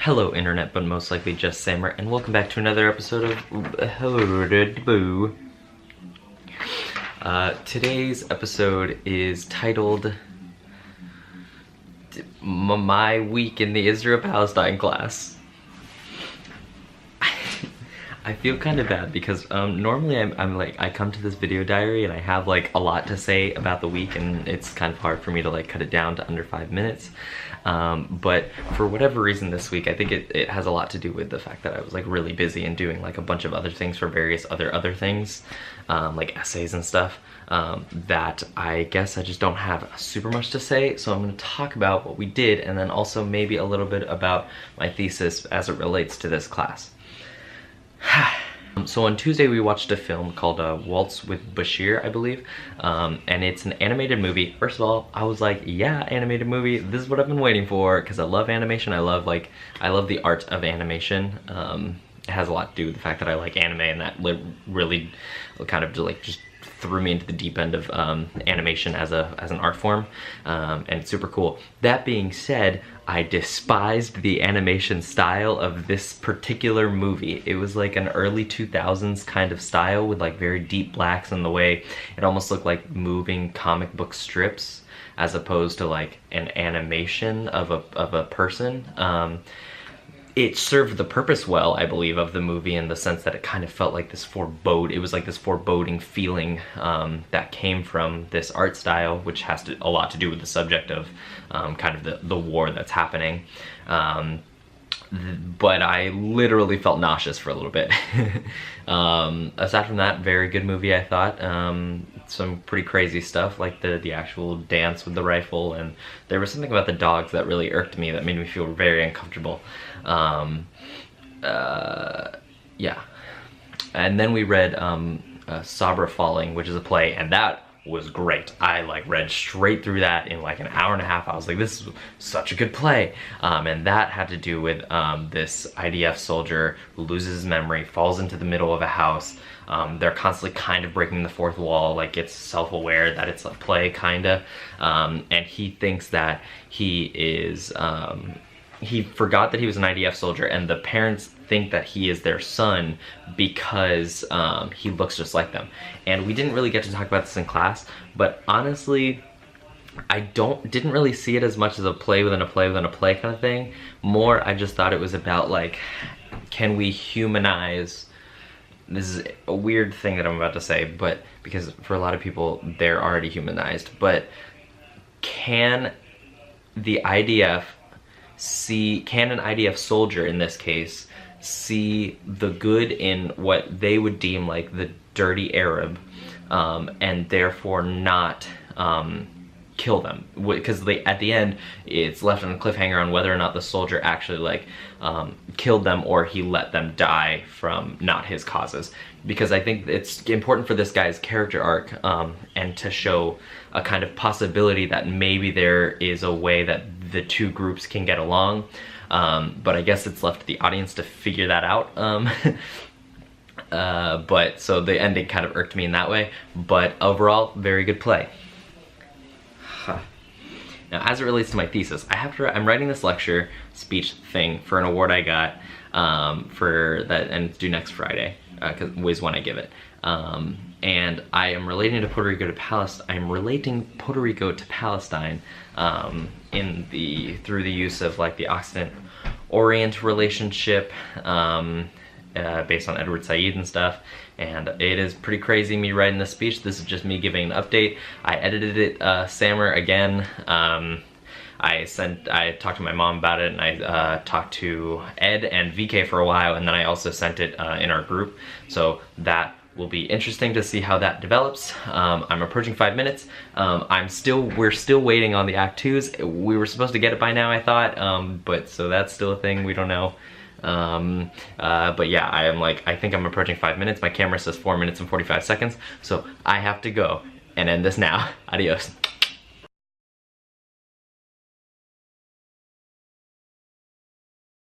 Hello internet, but most likely just Sammer, and welcome back to another episode of Boo. Today's episode is titled My Week in the Israel-Palestine Class. I feel kind of bad because normally I'm like, I come to this video diary and I have like a lot to say about the week, and it's kind of hard for me to like cut it down to under 5 minutes. But for whatever reason this week, I think it has a lot to do with the fact that I was like really busy and doing like a bunch of other things for various other things, like essays and stuff, that I guess I just don't have super much to say. So I'm going to talk about what we did, and then also maybe a little bit about my thesis as it relates to this class. So on Tuesday we watched a film called Waltz with Bashir, I believe, and it's an animated movie. First of all, I was like, yeah, animated movie, this is what I've been waiting for, because I love animation. I love the art of animation. It has a lot to do with the fact that I like anime, and that really kind of just threw me into the deep end of animation as an art form, and it's super cool. That being said, I despised the animation style of this particular movie. It was like an early 2000s kind of style with like very deep blacks, and the way it almost looked like moving comic book strips as opposed to like an animation of a person. It served the purpose well, I believe, of the movie, in the sense that it kind of felt like this it was like this foreboding feeling that came from this art style, which has a lot to do with the subject of kind of the war that's happening. But I literally felt nauseous for a little bit. Aside from that, very good movie, I thought. Some pretty crazy stuff, like the actual dance with the rifle, and there was something about the dogs that really irked me, that made me feel very uncomfortable. Yeah. And then we read Sabra Falling, which is a play, and that was great. I like read straight through that in like an hour and a half. I was like, this is such a good play. And that had to do with this IDF soldier who loses his memory, falls into the middle of a house. They're constantly kind of breaking the fourth wall, like it's self-aware that it's a play, kinda. And he thinks that he is, he forgot that he was an IDF soldier, and the parents think that he is their son because he looks just like them. And we didn't really get to talk about this in class, but honestly, I didn't really see it as much as a play within a play within a play kind of thing. More, I just thought it was about like, can we humanize, this is a weird thing that I'm about to say, but because for a lot of people, they're already humanized, but can the IDF can an IDF soldier, in this case, see the good in what they would deem like the dirty Arab, and therefore not kill them? Because at the end, it's left on a cliffhanger on whether or not the soldier actually like killed them, or he let them die from not his causes. Because I think it's important for this guy's character arc, and to show a kind of possibility that maybe there is a way that the two groups can get along. But I guess it's left to the audience to figure that out. But so the ending kind of irked me in that way. But overall, very good play. Now, as it relates to my thesis, I'm writing this lecture speech thing for an award I got for that, and it's due next Friday, because was when I give it. And I am relating to Puerto Rico to Palestine. I'm relating Puerto Rico to Palestine through the use of like the Occident-Orient relationship, based on Edward Said and stuff. And it is pretty crazy me writing this speech. This is just me giving an update. I edited it, Sammer, again. I talked to my mom about it, and I talked to Ed and VK for a while, and then I also sent it in our group. So that will be interesting to see how that develops. I'm approaching 5 minutes. We're still waiting on the Act 2s. We were supposed to get it by now, I thought, but so that's still a thing, we don't know. But yeah, I think I'm approaching 5 minutes. My camera says 4 minutes and 45 seconds, so I have to go and end this now. Adios.